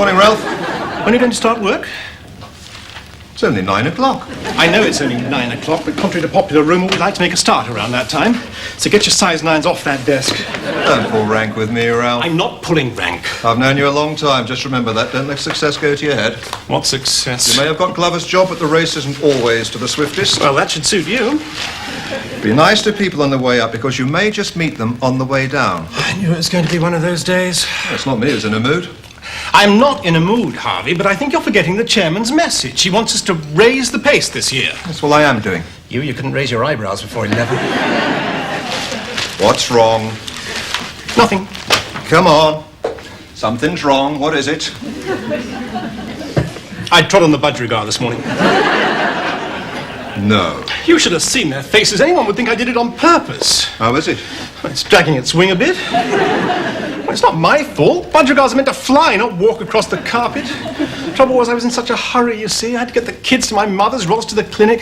Morning, Ralph. When are you going to start work? It's only 9 o'clock. I know it's only 9 o'clock, but contrary to popular rumour, we like to make a start around that time. So get your size 9s off that desk. Don't pull rank with me, Ralph. I'm not pulling rank. I've known you a long time. Just remember that. Don't let success go to your head. What success? You may have got Glover's job, but the race isn't always to the swiftest. Well, that should suit you. Be nice to people on the way up, because you may just meet them on the way down. I knew it was going to be one of those days. It's not me who's in a mood. I'm not in a mood, Harvey, but I think you're forgetting the chairman's message. He wants us to raise the pace this year. That's what I am doing. You couldn't raise your eyebrows before 11. What's wrong? Nothing. Come on. Something's wrong. What is it? I trod on the budgerigar this morning. No. You should have seen their faces. Anyone would think I did it on purpose. How is it? It's dragging its wing a bit. Well, it's not my fault. Budgerigars are meant to fly, not walk across the carpet. Trouble was, I was in such a hurry, you see. I had to get the kids to my mother's, Ross to the clinic.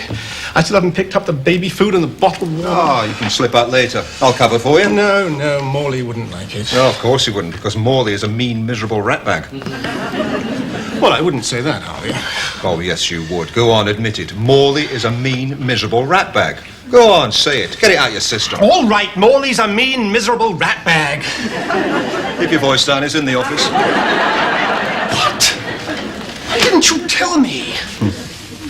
I still haven't picked up the baby food and the bottled water. Oh, you can slip out later. I'll cover for you. No, Morley wouldn't like it. No, of course he wouldn't, because Morley is a mean, miserable ratbag. Well, I wouldn't say that, Harvey. Oh, yes, you would. Go on, admit it. Morley is a mean, miserable ratbag. Go on, say it. Get it out your system. All right, Morley's a mean, miserable ratbag. Keep your voice down. He's in the office. What? Why didn't you tell me?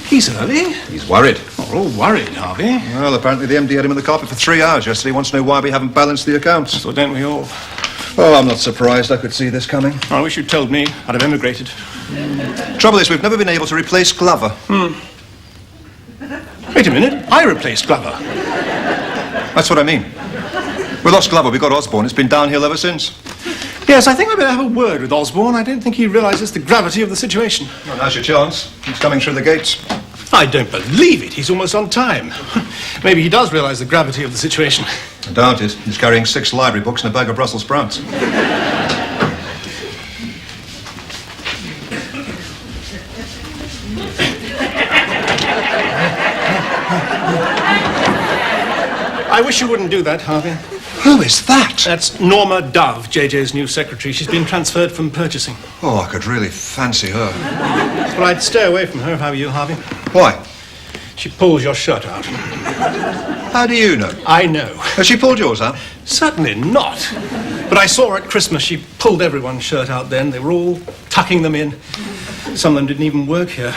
He's early. He's worried. Oh, we're all worried, Harvey. Well, apparently the MD had him on the carpet for 3 hours yesterday. He wants to know why we haven't balanced the accounts. So don't we all? Oh, I'm not surprised. I could see this coming. I wish you'd told me. I'd have emigrated. Trouble is, we've never been able to replace Glover. Wait a minute. I replaced Glover. That's what I mean. We lost Glover, we got Osborne. It's been downhill ever since. Yes, I think I better have a word with Osborne. I don't think he realises the gravity of the situation. Well, now's your chance. He's coming through the gates. I don't believe it. He's almost on time. Maybe he does realise the gravity of the situation. I doubt it. He's carrying 6 library books and a bag of Brussels sprouts. I wish you wouldn't do that, Harvey. Who is that? That's Norma Dove, JJ's new secretary. She's been transferred from purchasing. Oh, I could really fancy her. Well, I'd stay away from her if I were you, Harvey. Why? She pulls your shirt out. How do you know? I know. Has she pulled yours out? Certainly not. But I saw her at Christmas. She pulled everyone's shirt out then. They were all tucking them in. Some of them didn't even work here.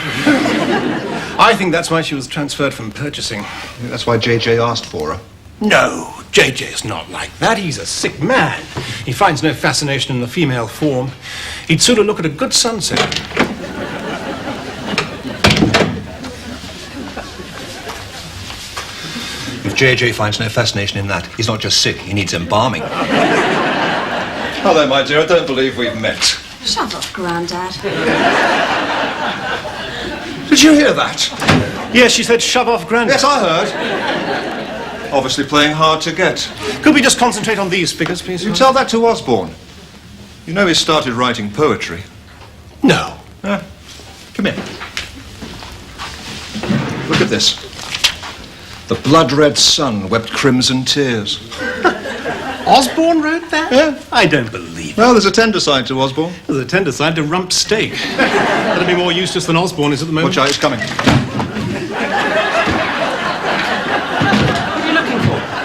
I think that's why she was transferred from purchasing. That's why JJ asked for her. No, JJ's not like that. He's a sick man. He finds no fascination in the female form. He'd sooner look at a good sunset. If JJ finds no fascination in that, he's not just sick, he needs embalming. Hello, my dear. I don't believe we've met. Shut up, Grandad. Did you hear that? Yes, she said shove off, Grandad. Yes, I heard. Obviously playing hard to get. Could we just concentrate on these figures, please? You tell that to Osborne. You know he started writing poetry. No. Come here. Look at this. The blood-red sun wept crimson tears. Osborne wrote that? Yeah. I don't believe it. Well, there's a tender side to Osborne. There's a tender side to rump steak. That'll be more useless than Osborne is at the moment. Watch out, it's coming.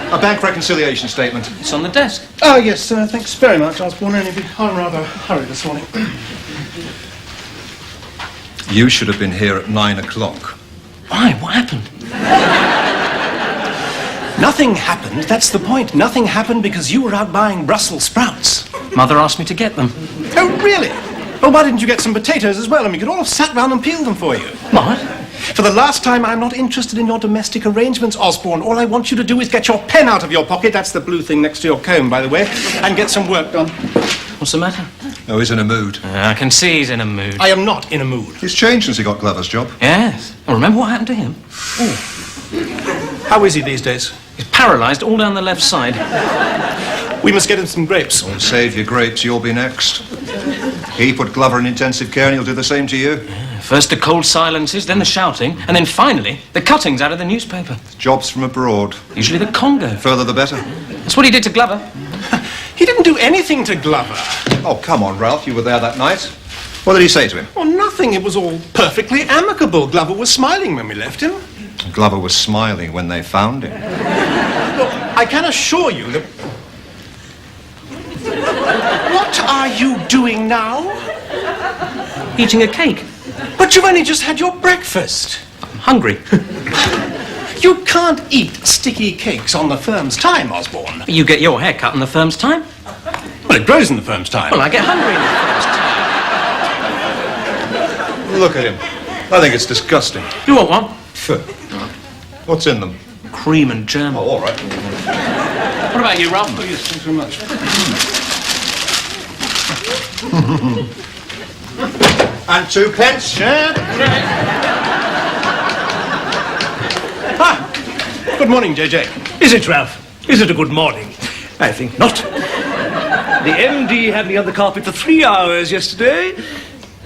A bank reconciliation statement. It's on the desk. Oh, yes, sir. Thanks very much, Osborne. I'm rather hurried this morning. You should have been here at 9 o'clock. Why? What happened? Nothing happened. That's the point. Nothing happened because you were out buying Brussels sprouts. Mother asked me to get them. Oh, really? Well, why didn't you get some potatoes as well? And we could all have sat round and peeled them for you. What? For the last time, I'm not interested in your domestic arrangements, Osborne. All I want you to do is get your pen out of your pocket. That's the blue thing next to your comb, by the way. And get some work done. What's the matter? Oh, he's in a mood. I can see he's in a mood. I am not in a mood. He's changed since he got Glover's job. Yes. Well, remember what happened to him? How is he these days? He's paralysed all down the left side. We must get him some grapes. Don't save your grapes, you'll be next. He put Glover in intensive care and he'll do the same to you. First the cold silences, then the shouting, and then finally the cuttings out of the newspaper. Jobs from abroad. Usually the Congo. Further the better. That's what he did to Glover. He didn't do anything to Glover. Oh, come on, Ralph. You were there that night. What did he say to him? Oh, nothing. It was all perfectly amicable. Glover was smiling when we left him. Glover was smiling when they found him. Look, I can assure you that... What are you doing now? Eating a cake. But you've only just had your breakfast. I'm hungry. You can't eat sticky cakes on the firm's time, Osborne. You get your hair cut in the firm's time? Well, it grows in the firm's time. Well, I get hungry in the firm's time. Look at him. I think it's disgusting. You want one? Phew. What's in them? Cream and jam. Oh, all right. What about you, Ralph? Oh, yes, thanks very much. And 2 pence. Chad? Ah, good morning, JJ. Is it, Ralph? Is it a good morning? I think not. The MD had me on the carpet for 3 hours yesterday.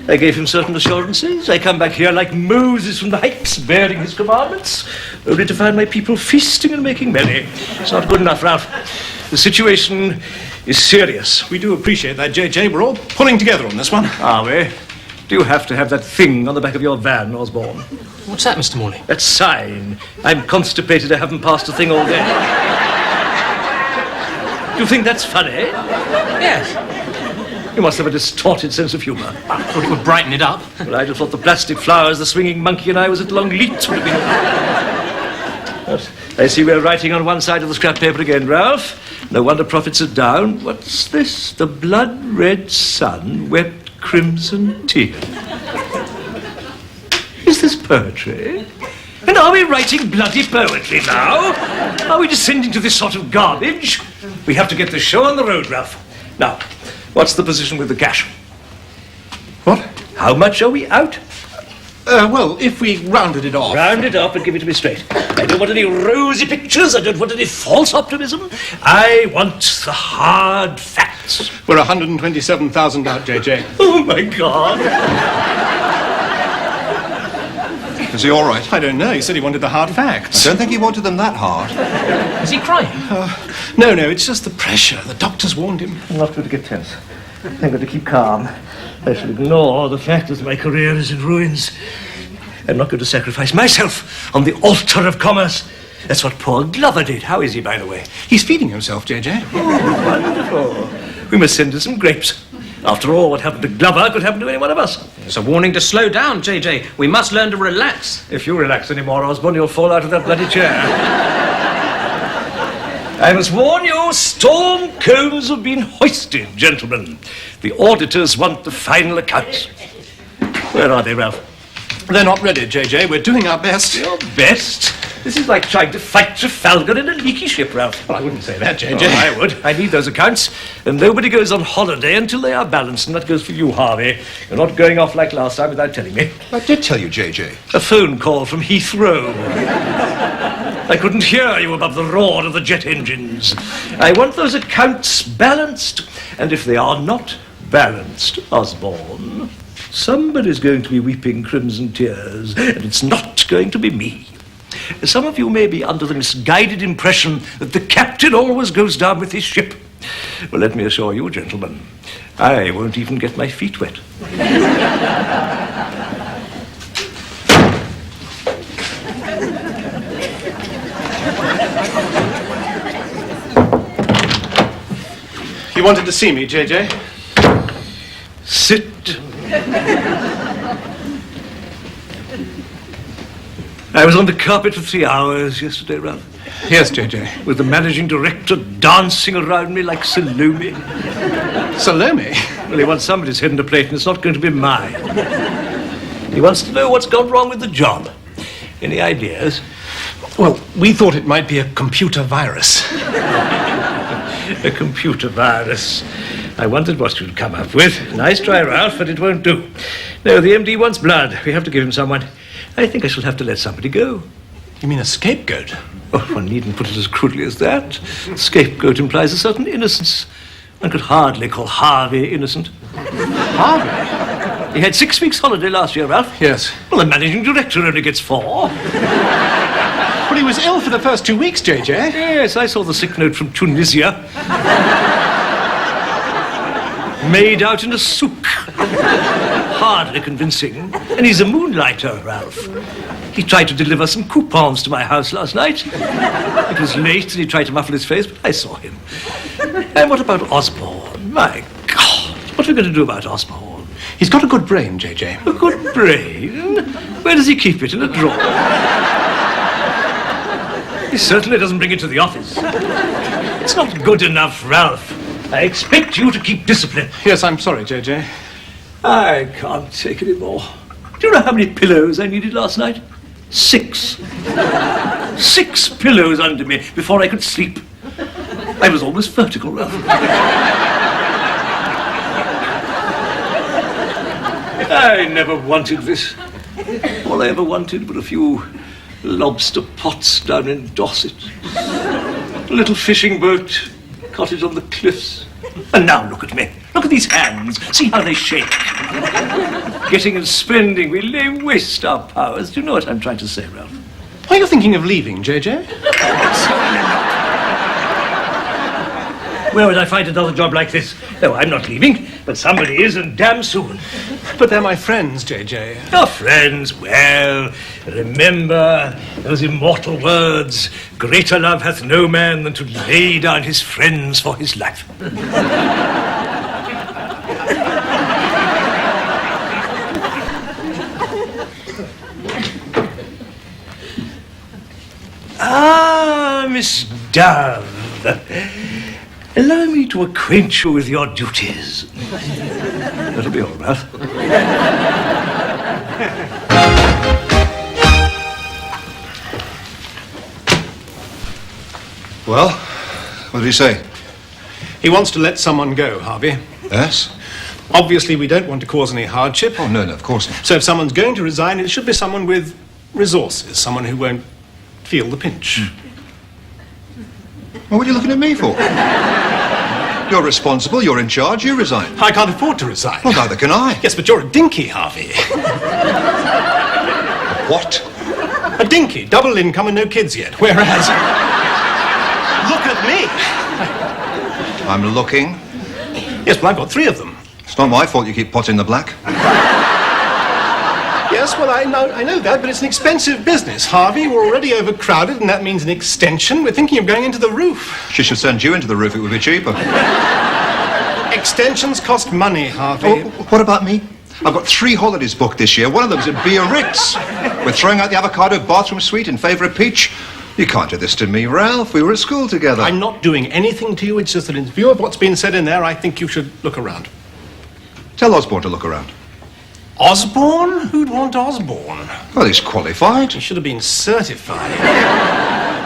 I gave him certain assurances. I come back here like Moses from the heights, bearing his commandments, only to find my people feasting and making merry. It's not good enough, Ralph. The situation is serious. We do appreciate that, JJ. We're all pulling together on this one. Are we? Do you have to have that thing on the back of your van, Osborne? What's that, Mr. Morley? That sign. I'm constipated, I haven't passed a thing all day. Do you think that's funny? Yes. You must have a distorted sense of humour. I thought it would brighten it up. Well, I'd have thought the plastic flowers, the swinging monkey, and I was at Longleat would have been... But I see we're writing on one side of the scrap paper again, Ralph. No wonder profits are down. What's this? The blood-red sun wept crimson tears. Is this poetry? And are we writing bloody poetry now? Are we descending to this sort of garbage? We have to get the show on the road, Ralph. Now, what's the position with the cash? What? How much are we out? Well, if we rounded it off... Round it up and give it to me straight. I don't want any rosy pictures. I don't want any false optimism. I want the hard facts. We're 127,000 out, JJ. Oh, my God. Is he all right? I don't know. He said he wanted the hard I facts. don't think he wanted them that hard. Is he crying? No, it's just the pressure. The doctors warned him. I'm not going to get tense. I'm going to keep calm. I shall ignore the fact that my career is in ruins. I'm not going to sacrifice myself on the altar of commerce. That's what poor Glover did. How is he, by the way? He's feeding himself, JJ. Wonderful. We must send him some grapes. After all, what happened to Glover could happen to any one of us. It's a warning to slow down, JJ. We must learn to relax. If you relax any more, Osborne, you'll fall out of that bloody chair. I must warn you, storm cones have been hoisted, gentlemen. The auditors want the final accounts. Where are they, Ralph? They're not ready, JJ. We're doing our best. Your best? This is like trying to fight Trafalgar in a leaky ship, Ralph. Well, I wouldn't say that, JJ. Oh, I would. I need those accounts. And nobody goes on holiday until they are balanced. And that goes for you, Harvey. You're not going off like last time without telling me. I did tell you, JJ. A phone call from Heathrow. I couldn't hear you above the roar of the jet engines. I want those accounts balanced. And if they are not balanced, Osborne, somebody's going to be weeping crimson tears. And it's not going to be me. Some of you may be under the misguided impression that the captain always goes down with his ship. Well, let me assure you, gentlemen, I won't even get my feet wet. You wanted to see me, JJ? Sit. I was on the carpet for 3 hours yesterday, Ralph, Yes, JJ. with the managing director dancing around me like Salome. Salome? Well, he wants somebody's hidden a plate, and it's not going to be mine. He wants to know what's gone wrong with the job. Any ideas? Well, we thought it might be a computer virus. A computer virus. I wondered what you'd come up with. Nice try, Ralph, but it won't do. No, the MD wants blood. We have to give him someone. I think I shall have to let somebody go. You mean a scapegoat? Oh, one needn't put it as crudely as that. Scapegoat implies a certain innocence. One could hardly call Harvey innocent. Harvey? He had 6 weeks' holiday last year, Ralph. Yes. Well, the managing director only gets 4. But he was ill for the first 2 weeks, JJ. Yes, I saw the sick note from Tunisia. made out in a souk. Hardly convincing. And he's a moonlighter, Ralph. He tried to deliver some coupons to my house last night. It was late and he tried to muffle his face, but I saw him. And what about Osborne? My God, what are we going to do about Osborne? He's got a good brain, JJ. A good brain? Where does he keep it? In a drawer? He certainly doesn't bring it to the office. It's not good enough, Ralph. I expect you to keep discipline. Yes, I'm sorry, JJ. I can't take any more. Do you know how many pillows I needed last night? 6. 6 pillows under me before I could sleep. I was almost vertical, Ralph. I never wanted this. All I ever wanted were a few lobster pots down in Dorset. A little fishing boat, cottage on the cliffs. And now look at me. Look at these hands. See how they shake. Getting and spending, we lay waste our powers. Do you know what I'm trying to say, Ralph? Are you thinking of leaving, JJ? Where would I find another job like this? No, I'm not leaving, but somebody is, and damn soon. But they're my friends, JJ. Your friends, well, remember those immortal words, greater love hath no man than to lay down his friends for his life. Ah, Miss Dove. Allow me to acquaint you with your duties. That'll be all, Ralph. Well, what did he say? He wants to let someone go, Harvey. Yes? Obviously, we don't want to cause any hardship. Oh, no, of course not. So if someone's going to resign, it should be someone with resources, someone who won't feel the pinch. Well, what are you looking at me for? You're responsible, you're in charge, you resign. I can't afford to resign. Well, neither can I. Yes, but you're a dinky, Harvey. What? A dinky, double income and no kids yet. Whereas, look at me. I'm looking. Yes, well, I've got 3 of them. It's not my fault you keep potting the black. Yes, well, I know that, but it's an expensive business, Harvey. We're already overcrowded, and that means an extension. We're thinking of going into the roof. She should send you into the roof, it would be cheaper. Extensions cost money, Harvey. Oh, what about me? I've got 3 holidays booked this year. One of them's at Biarritz. We're throwing out the avocado bathroom suite in favour of peach. You can't do this to me, Ralph. We were at school together. I'm not doing anything to you. It's just that in view of what's been said in there, I think you should look around. Tell Osborne to look around. Osborne? Who'd want Osborne? Well, he's qualified. He should have been certified.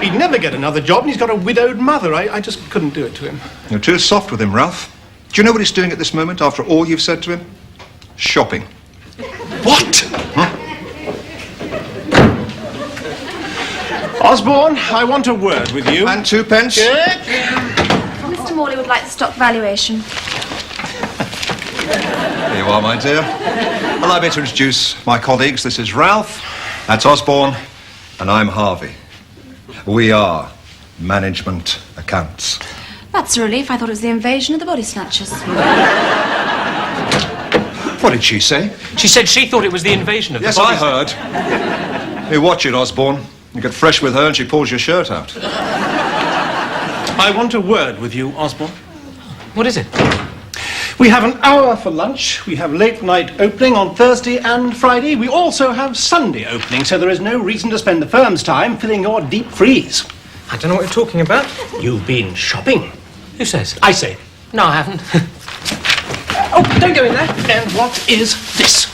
He'd never get another job, and he's got a widowed mother. I just couldn't do it to him. You're too soft with him, Ralph. Do you know what he's doing at this moment after all you've said to him? Shopping. What? Huh? Osborne, I want a word with you. And 2 pence? Check. Mr. Morley would like the stock valuation. Here you are, my dear. Allow me to introduce my colleagues. This is Ralph, that's Osborne, and I'm Harvey. We are management accounts. That's a relief. I thought it was the invasion of the body snatchers. What did she say? She said she thought it was the invasion of Yes, the body. I heard. You watch it, Osborne. You get fresh with her and she pulls your shirt out. I want a word with you, Osborne. What is it? We have an hour for lunch. We have late night opening on Thursday and Friday. We also have Sunday opening, so there is no reason to spend the firm's time filling your deep freeze. I don't know what you're talking about. You've been shopping. Who says? I say. No, I haven't. Oh, don't go in there. And what is this?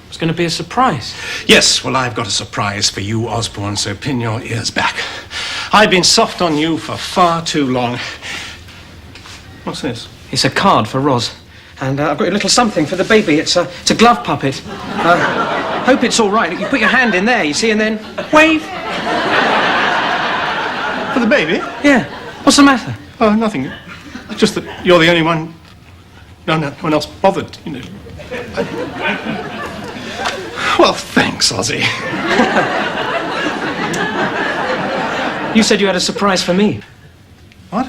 It's going to be a surprise. Yes, well, I've got a surprise for you, Osborne, so pin your ears back. I've been soft on you for far too long. What's this? It's a card for Roz. And I've got a little something for the baby. It's a glove puppet. Hope it's all right. You put your hand in there, you see, and then wave. For the baby? Yeah. What's the matter? Oh, nothing. It's just that you're the only one... No one else bothered, you know. Well, thanks, Ozzy. You said you had a surprise for me. What?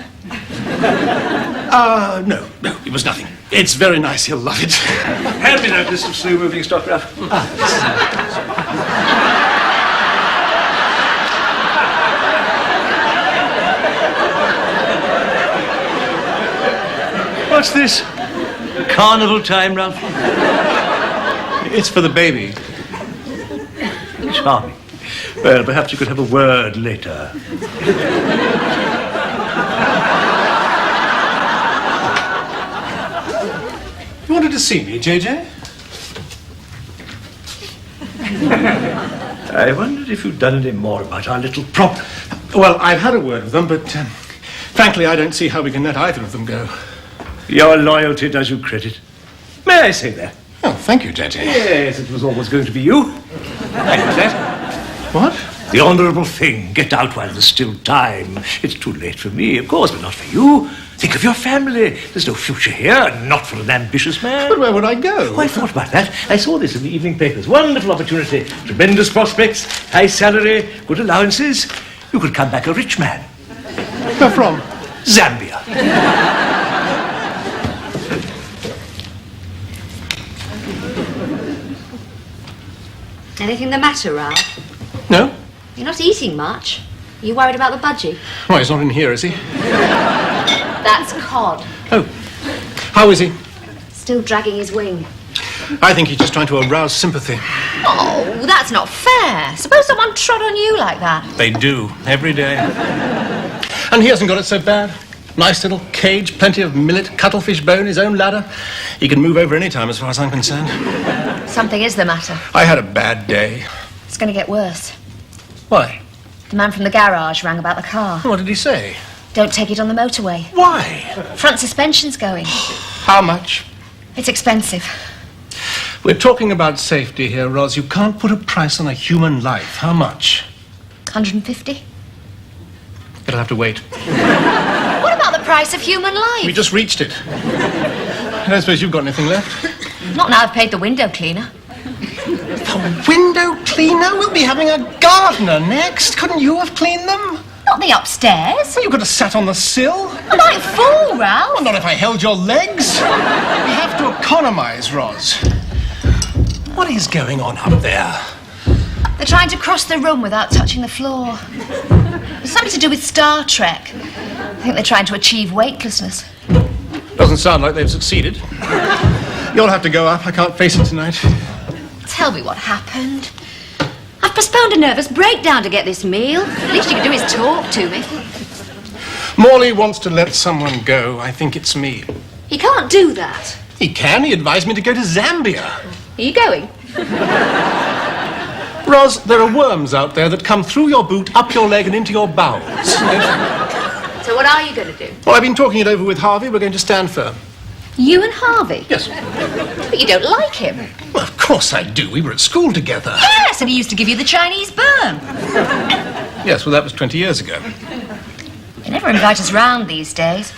No, it was nothing. It's very nice. He'll love it. Hand me that list of slow-moving stock, Ralph. What's this? Carnival time, Ralph? It's for the baby. Charming. Well, perhaps you could have a word later. You wanted to see me, JJ? I wondered if you'd done any more about our little problem. Well, I've had a word with them, but frankly, I don't see how we can let either of them go. Your loyalty does you credit. May I say that? Oh, thank you, JJ. Yes, it was always going to be you. I know that. What? The honourable thing. Get out while there's still time. It's too late for me, of course, but not for you. Think of your family. There's no future here, not for an ambitious man. But where would I go? Oh, I thought about that. I saw this in the evening papers. Wonderful opportunity. Tremendous prospects, high salary, good allowances. You could come back a rich man. Where from? Zambia. Anything the matter, Ralph? No? You're not eating much. Are you worried about the budgie? Oh, he's not in here, is he? That's Cod. Oh. How is he? Still dragging his wing. I think he's just trying to arouse sympathy. Oh, that's not fair. Suppose someone trod on you like that. They do, every day. And he hasn't got it so bad. Nice little cage, plenty of millet, cuttlefish bone, his own ladder. He can move over any time as far as I'm concerned. Something is the matter. I had a bad day. It's going to get worse. Why? The man from the garage rang about the car. What did he say? Don't take it on the motorway. Why? Front suspension's going. How much? It's expensive. We're talking about safety here, Roz. You can't put a price on a human life. How much? 150? It'll have to wait. What about the price of human life? We just reached it. I don't suppose you've got anything left. Not now I've paid the window cleaner. The window cleaner? We'll be having a gardener next. Couldn't you have cleaned them? Not the upstairs. Well, you could have sat on the sill. I might fall, Ralph. Well, not if I held your legs. We have to economize, Roz. What is going on up there? They're trying to cross the room without touching the floor. It's something to do with Star Trek. I think they're trying to achieve weightlessness. Doesn't sound like they've succeeded. You'll have to go up. I can't face it tonight. Tell me what happened. I've postponed a nervous breakdown to get this meal. The least you can do is talk to me. Morley wants to let someone go. I think it's me. He can't do that. He can. He advised me to go to Zambia. Are you going? Roz, there are worms out there that come through your boot, up your leg and into your bowels. So what are you going to do? Well, I've been talking it over with Harvey. We're going to stand firm. You and Harvey? Yes. But you don't like him. Well, of course I do. We were at school together. Yes, and he used to give you the Chinese burn. Yes, well, that was 20 years ago. They never invite us round these days.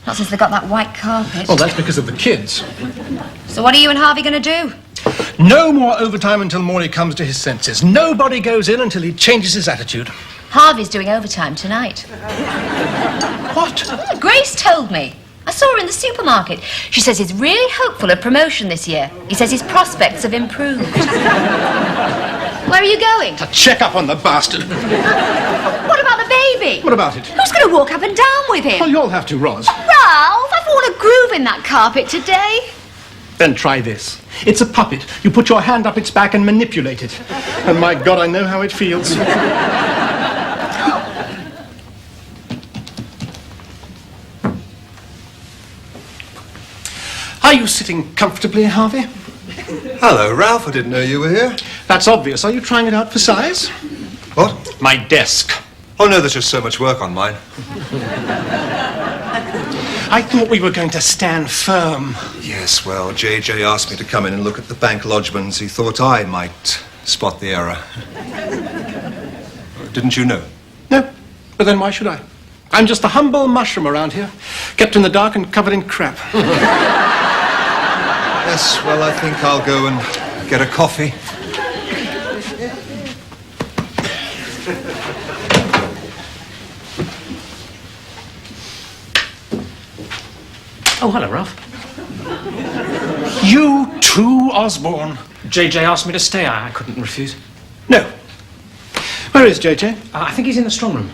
Not since they got that white carpet. Well, that's because of the kids. So what are you and Harvey going to do? No more overtime until Morley comes to his senses. Nobody goes in until he changes his attitude. Harvey's doing overtime tonight. What? Oh, Grace told me. I saw her in the supermarket. She says he's really hopeful of promotion this year. He says his prospects have improved. Where are you going? To check up on the bastard. What about the baby? What about it? Who's going to walk up and down with him? Well, you'll have to, Roz. Ralph, I thought a groove in that carpet today. Then try this. It's a puppet. You put your hand up its back and manipulate it. And my God, I know how it feels. Are you sitting comfortably, Harvey? Hello, Ralph. I didn't know you were here. That's obvious. Are you trying it out for size? What? My desk. Oh, no, there's just so much work on mine. I thought we were going to stand firm. Yes, well, JJ asked me to come in and look at the bank lodgements. He thought I might spot the error. Didn't you know? No, but then why should I? I'm just a humble mushroom around here, kept in the dark and covered in crap. Yes, well, I think I'll go and get a coffee. Oh, hello, Ralph. You too, Osborne? JJ asked me to stay. I couldn't refuse. No. Where is JJ? I think he's in the strong room.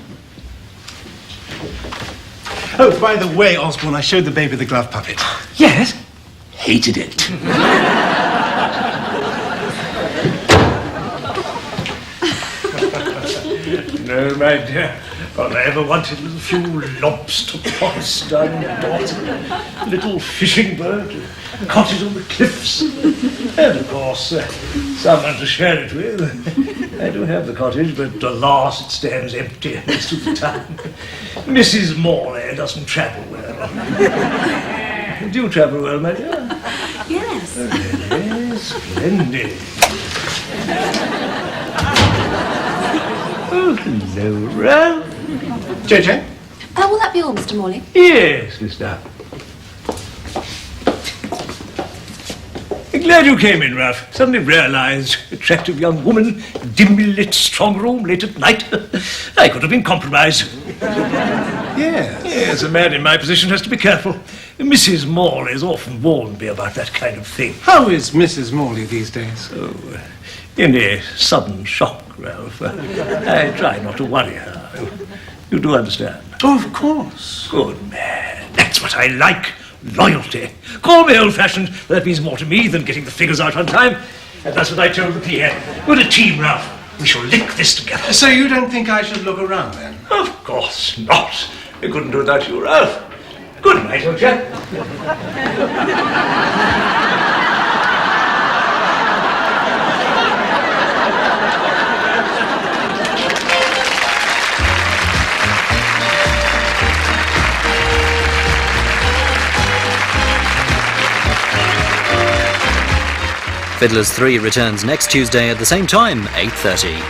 Oh, by the way, Osborne, I showed the baby the glove puppet. Yes? Hated it. No, my dear. All I ever wanted was a few lobster pots down in the bottom, a little fishing boat, a cottage on the cliffs, and of course, someone to share it with. I do have the cottage, but alas, it stands empty most of the time. Mrs. Morley doesn't travel well. Do you travel well, my dear? Yes. Very splendid. Oh, hello, Ralph. JJ? Will that be all, Mr. Morley? Yes, Mister. Glad you came in, Ralph. Suddenly realised, attractive young woman, dimly lit strong room late at night. I could have been compromised. Yes, a man in my position has to be careful. Mrs. Morley has often warned me about that kind of thing. How is Mrs. Morley these days? Oh, in a sudden shock, Ralph. I try not to worry her. You do understand? Oh, of course. Good man. That's what I like. Loyalty. Call me old-fashioned, but that means more to me than getting the figures out on time. And that's what I told the PA. We're a team, Ralph. We shall link this together. So you don't think I should look around, then? Of course not. I couldn't do without you, Ralph. Good night, old chap. Fiddlers 3 returns next Tuesday at the same time, 8:30.